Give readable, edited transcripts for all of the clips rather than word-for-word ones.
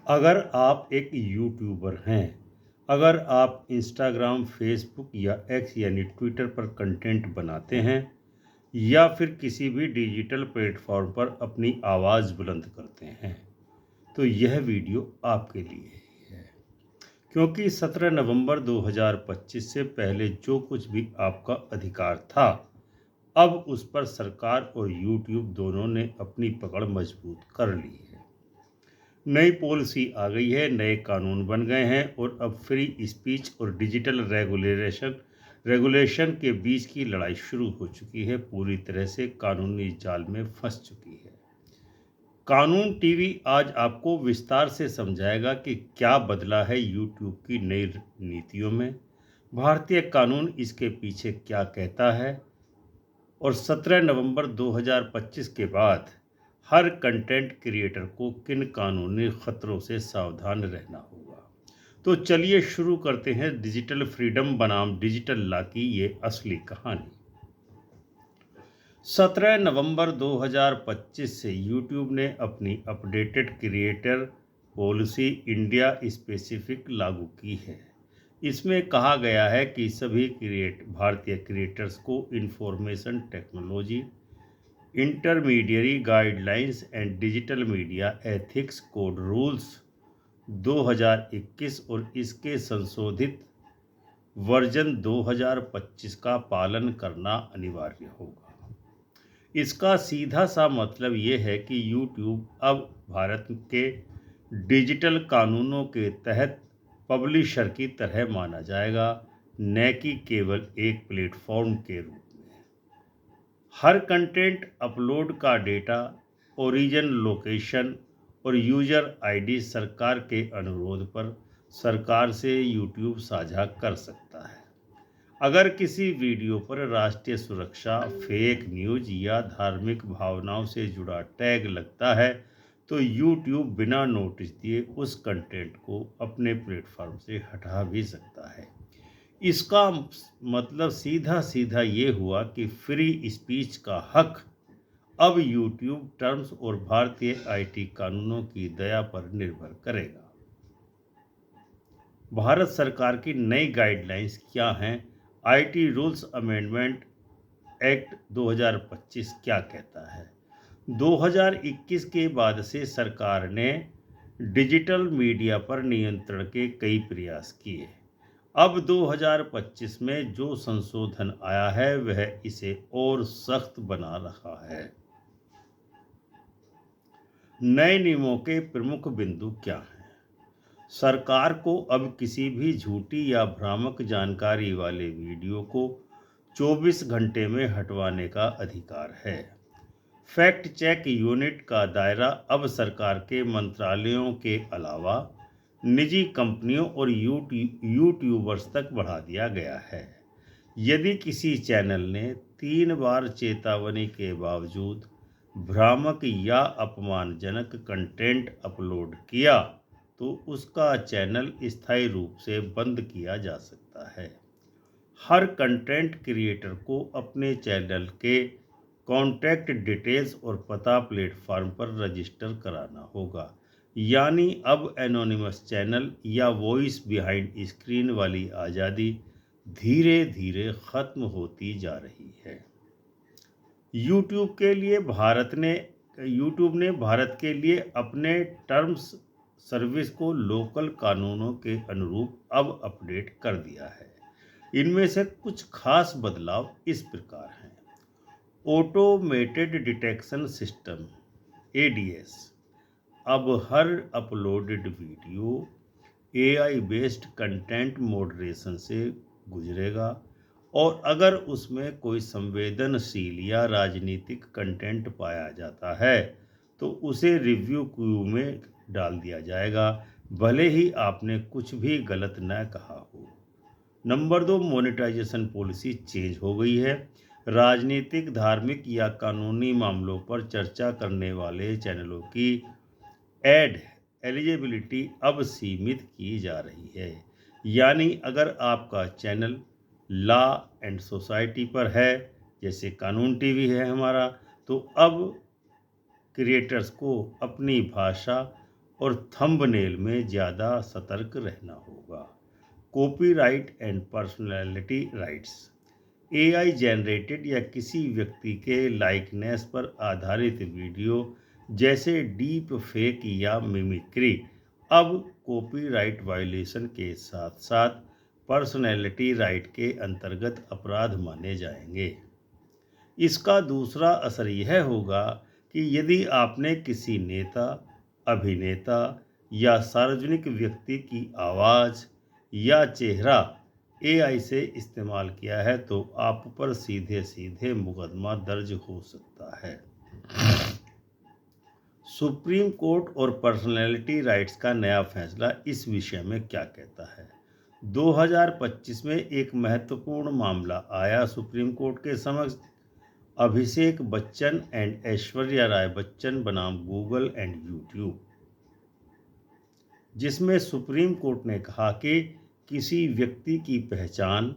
अगर आप एक यूट्यूबर हैं, अगर आप इंस्टाग्राम, फेसबुक या एक्स यानी ट्विटर पर कंटेंट बनाते हैं या फिर किसी भी डिजिटल प्लेटफॉर्म पर अपनी आवाज़ बुलंद करते हैं, तो यह वीडियो आपके लिए ही है। क्योंकि 17 नवंबर 2025 से पहले जो कुछ भी आपका अधिकार था, अब उस पर सरकार और यूट्यूब दोनों ने अपनी पकड़ मजबूत कर ली है। नई पॉलिसी आ गई है, नए कानून बन गए हैं और अब फ्री स्पीच और डिजिटल रेगुलेशन के बीच की लड़ाई शुरू हो चुकी है, पूरी तरह से कानूनी जाल में फंस चुकी है। कानून टीवी आज आपको विस्तार से समझाएगा कि क्या बदला है यूट्यूब की नई नीतियों में, भारतीय कानून इसके पीछे क्या कहता है और 17 नवंबर 2025 के बाद हर कंटेंट क्रिएटर को किन कानूनी खतरों से सावधान रहना होगा। तो चलिए शुरू करते हैं डिजिटल फ्रीडम बनाम डिजिटल लॉ की ये असली कहानी। 17 नवंबर 2025 से यूट्यूब ने अपनी updated creator policy India specific लागू की है। इसमें कहा गया है कि सभी भारतीय क्रिएटर्स को information technology, intermediary guidelines and digital media ethics code rules 2021 और इसके संशोधित वर्जन 2025 का पालन करना अनिवार्य होगा। इसका सीधा सा मतलब ये है कि यूट्यूब अब भारत के डिजिटल कानूनों के तहत पब्लिशर की तरह माना जाएगा, न कि केवल एक प्लेटफॉर्म के रूप में। हर कंटेंट अपलोड का डेटा, ओरिजिन लोकेशन और यूजर आईडी सरकार के अनुरोध पर सरकार से यूट्यूब साझा कर सकता है। अगर किसी वीडियो पर राष्ट्रीय सुरक्षा, फेक न्यूज या धार्मिक भावनाओं से जुड़ा टैग लगता है, तो यूट्यूब बिना नोटिस दिए उस कंटेंट को अपने प्लेटफॉर्म से हटा भी सकता है। इसका मतलब सीधा सीधा ये हुआ कि फ्री स्पीच का हक अब यूट्यूब टर्म्स और भारतीय आईटी कानूनों की दया पर निर्भर करेगा। भारत सरकार की नई गाइडलाइंस क्या हैं? आईटी रूल्स अमेंडमेंट एक्ट 2025 क्या कहता है? 2021 के बाद से सरकार ने डिजिटल मीडिया पर नियंत्रण के कई प्रयास किए। अब 2025 में जो संशोधन आया है वह इसे और सख्त बना रहा है। नए नियमों के प्रमुख बिंदु क्या हैं? सरकार को अब किसी भी झूठी या भ्रामक जानकारी वाले वीडियो को 24 घंटे में हटवाने का अधिकार है। फैक्ट चेक यूनिट का दायरा अब सरकार के मंत्रालयों के अलावा निजी कंपनियों और यूट्यूबर्स तक बढ़ा दिया गया है। यदि किसी चैनल ने 3 बार चेतावनी के बावजूद भ्रामक या अपमानजनक कंटेंट अपलोड किया, तो उसका चैनल स्थायी रूप से बंद किया जा सकता है। हर कंटेंट क्रिएटर को अपने चैनल के कॉन्टैक्ट डिटेल्स और पता प्लेटफॉर्म पर रजिस्टर कराना होगा। यानी अब एनोनिमस चैनल या वॉइस बिहाइंड स्क्रीन वाली आज़ादी धीरे धीरे ख़त्म होती जा रही है। यूट्यूब ने भारत के लिए अपने टर्म्स सर्विस को लोकल कानूनों के अनुरूप अब अपडेट कर दिया है। इनमें से कुछ खास बदलाव इस प्रकार हैं। ऑटोमेटेड डिटेक्शन सिस्टम ADS अब हर uploaded video AI based content moderation से गुजरेगा और अगर उसमें कोई संवेदनशील या राजनीतिक कंटेंट पाया जाता है तो उसे रिव्यू क्यू में डाल दिया जाएगा, भले ही आपने कुछ भी गलत न कहा हो। नंबर 2, मोनेटाइजेशन पॉलिसी चेंज हो गई है। राजनीतिक, धार्मिक या कानूनी मामलों पर चर्चा करने वाले चैनलों की एड एलिजिबिलिटी अब सीमित की जा रही है। यानी अगर आपका चैनल लॉ एंड सोसाइटी पर है, जैसे कानून टीवी है हमारा, तो अब क्रिएटर्स को अपनी भाषा और थंबनेल में ज़्यादा सतर्क रहना होगा। Copyright and personality rights. AI generated या किसी व्यक्ति के लाइकनेस पर आधारित वीडियो जैसे डीप फेक या मिमिक्री अब कॉपीराइट वायलेशन के साथ साथ पर्सनैलिटी राइट के अंतर्गत अपराध माने जाएंगे। इसका दूसरा असर यह होगा कि यदि आपने किसी नेता, अभिनेता या सार्वजनिक व्यक्ति की आवाज़ या चेहरा एआई से इस्तेमाल किया है तो आप पर सीधे सीधे मुकदमा दर्ज हो सकता है। सुप्रीम कोर्ट और पर्सनैलिटी राइट्स का नया फैसला इस विषय में क्या कहता है? 2025 में एक महत्वपूर्ण मामला आया सुप्रीम कोर्ट के समक्ष। अभिषेक बच्चन एंड ऐश्वर्या राय बच्चन बनाम गूगल एंड यूट्यूब, जिसमें सुप्रीम कोर्ट ने कहा कि किसी व्यक्ति की पहचान,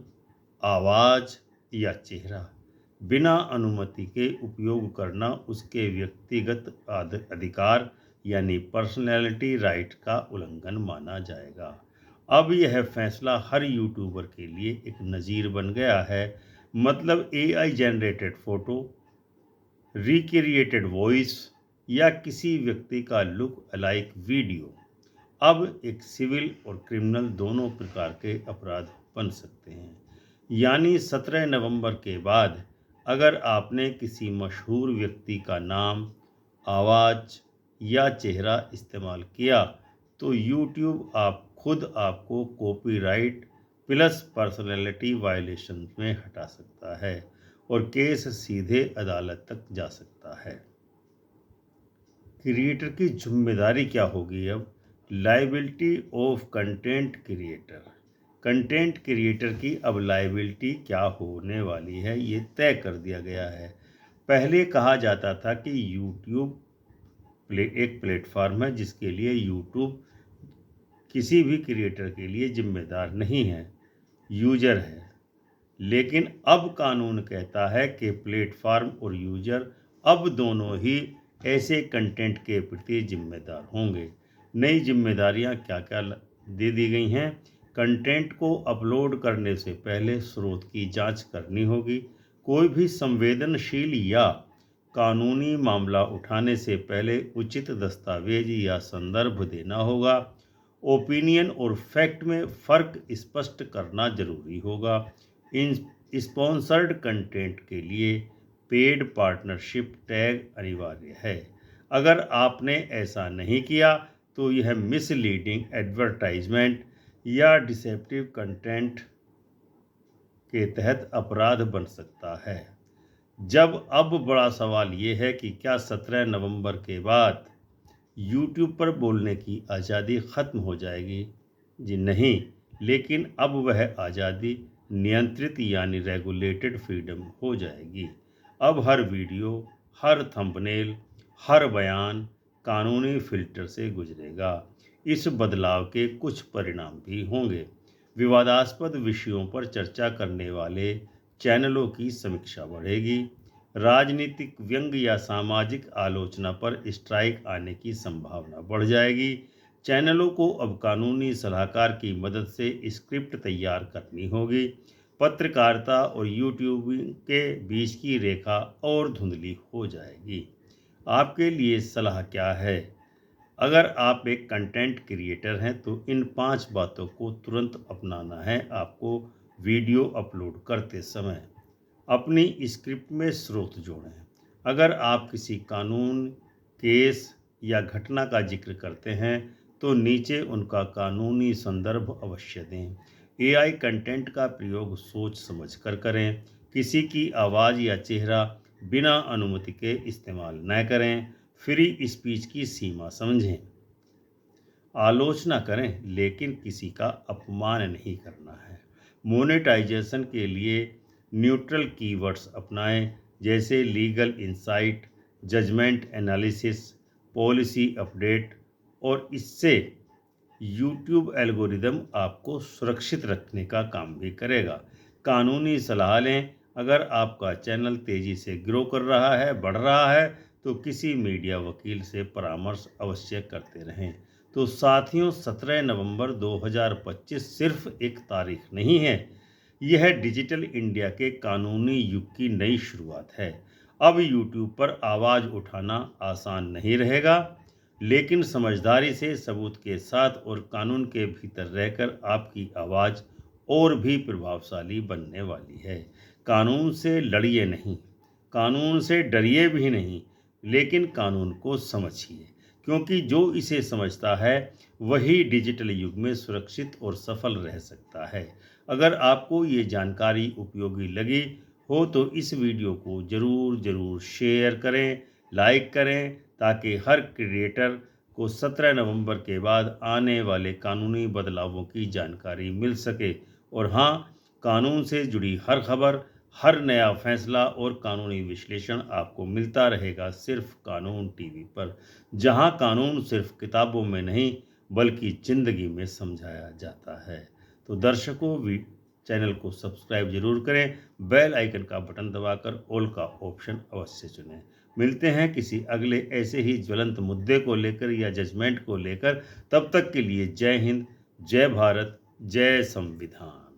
आवाज़ या चेहरा बिना अनुमति के उपयोग करना उसके व्यक्तिगत अधिकार यानी पर्सनैलिटी राइट का उल्लंघन माना जाएगा। अब यह फैसला हर यूट्यूबर के लिए एक नज़ीर बन गया है। मतलब AI generated photo, recreated voice या किसी व्यक्ति का लुक अलाइक वीडियो अब एक सिविल और क्रिमिनल दोनों प्रकार के अपराध बन सकते हैं। यानी 17 नवंबर के बाद अगर आपने किसी मशहूर व्यक्ति का नाम, आवाज़ या चेहरा इस्तेमाल किया तो यूट्यूब आपको कॉपीराइट प्लस पर्सनैलिटी वायलेशन में हटा सकता है और केस सीधे अदालत तक जा सकता है। क्रिएटर की जिम्मेदारी क्या होगी? अब liability of content creator. Content creator की अब लायबिलिटी क्या होने वाली है ये तय कर दिया गया है। पहले कहा जाता था कि यूट्यूब एक प्लेटफॉर्म है जिसके लिए यूट्यूब किसी भी क्रिएटर के लिए जिम्मेदार नहीं है, यूजर है। लेकिन अब कानून कहता है कि प्लेटफॉर्म और यूजर अब दोनों ही ऐसे कंटेंट के प्रति जिम्मेदार होंगे। नई जिम्मेदारियां क्या क्या दे दी गई हैं? कंटेंट को अपलोड करने से पहले स्रोत की जांच करनी होगी। कोई भी संवेदनशील या कानूनी मामला उठाने से पहले उचित दस्तावेज या संदर्भ देना होगा। ओपिनियन और फैक्ट में फ़र्क स्पष्ट करना जरूरी होगा। इन स्पॉन्सर्ड कंटेंट के लिए पेड पार्टनरशिप टैग अनिवार्य है। अगर आपने ऐसा नहीं किया तो यह मिसलीडिंग एडवर्टाइजमेंट या डिसेप्टिव कंटेंट के तहत अपराध बन सकता है। अब बड़ा सवाल ये है कि क्या 17 नवंबर के बाद यूट्यूब पर बोलने की आज़ादी ख़त्म हो जाएगी? जी नहीं, लेकिन अब वह आज़ादी नियंत्रित यानी रेगुलेटेड फ्रीडम हो जाएगी। अब हर वीडियो, हर थंबनेल, हर बयान कानूनी फ़िल्टर से गुजरेगा। इस बदलाव के कुछ परिणाम भी होंगे। विवादास्पद विषयों पर चर्चा करने वाले चैनलों की समीक्षा बढ़ेगी। राजनीतिक व्यंग या सामाजिक आलोचना पर स्ट्राइक आने की संभावना बढ़ जाएगी। चैनलों को अब कानूनी सलाहकार की मदद से स्क्रिप्ट तैयार करनी होगी। पत्रकारिता और यूट्यूब के बीच की रेखा और धुंधली हो जाएगी। आपके लिए सलाह क्या है? अगर आप एक कंटेंट क्रिएटर हैं तो इन 5 बातों को तुरंत अपनाना है आपको। वीडियो अपलोड करते समय अपनी स्क्रिप्ट में स्रोत जोड़ें। अगर आप किसी कानून, केस या घटना का जिक्र करते हैं तो नीचे उनका कानूनी संदर्भ अवश्य दें। एआई कंटेंट का प्रयोग सोच समझ कर करें। किसी की आवाज़ या चेहरा बिना अनुमति के इस्तेमाल न करें। फ्री स्पीच की सीमा समझें। आलोचना करें लेकिन किसी का अपमान नहीं करना है। मोनेटाइजेशन के लिए न्यूट्रल कीवर्ड्स अपनाएं जैसे legal insight, judgment analysis, policy update और इससे यूट्यूब एल्गोरिदम आपको सुरक्षित रखने का काम भी करेगा। कानूनी सलाह लें। अगर आपका चैनल तेज़ी से ग्रो कर रहा है, बढ़ रहा है तो किसी मीडिया वकील से परामर्श अवश्य करते रहें। तो साथियों, 17 नवंबर 2025 सिर्फ एक तारीख नहीं है, यह डिजिटल इंडिया के कानूनी युग की नई शुरुआत है। अब यूट्यूब पर आवाज़ उठाना आसान नहीं रहेगा, लेकिन समझदारी से, सबूत के साथ और कानून के भीतर रहकर आपकी आवाज़ और भी प्रभावशाली बनने वाली है। कानून से लड़िए नहीं, कानून से डरिए भी नहीं, लेकिन कानून को समझिए, क्योंकि जो इसे समझता है वही डिजिटल युग में सुरक्षित और सफल रह सकता है। अगर आपको ये जानकारी उपयोगी लगी हो तो इस वीडियो को ज़रूर शेयर करें, लाइक करें, ताकि हर क्रिएटर को 17 नवंबर के बाद आने वाले कानूनी बदलावों की जानकारी मिल सके। और हाँ, कानून से जुड़ी हर खबर, हर नया फैसला और कानूनी विश्लेषण आपको मिलता रहेगा सिर्फ कानून टीवी पर, जहां कानून सिर्फ किताबों में नहीं बल्कि ज़िंदगी में समझाया जाता है। तो दर्शकों, चैनल को सब्सक्राइब जरूर करें, बेल आइकन का बटन दबाकर ऑल का ऑप्शन अवश्य चुनें। मिलते हैं किसी अगले ऐसे ही ज्वलंत मुद्दे को लेकर या जजमेंट को लेकर। तब तक के लिए जय हिंद, जय भारत, जय संविधान।